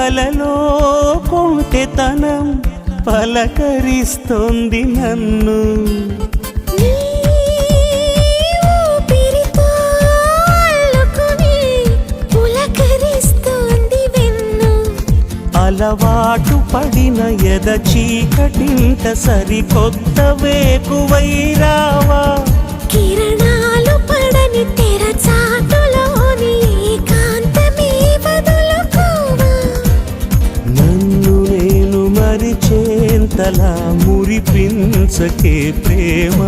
కలలో కొంటెతనం పలకరిస్తోంది నన్ను. అలవాటు పడిన ఎద చీకటింట సరికొత్త వేకువై రావా. కిరణాలు పడని తెర చాటులోని ఏకాంతమే వదులుకోవా. నన్ను నేను మరిచేంతలా మురిపించకే ప్రేమ.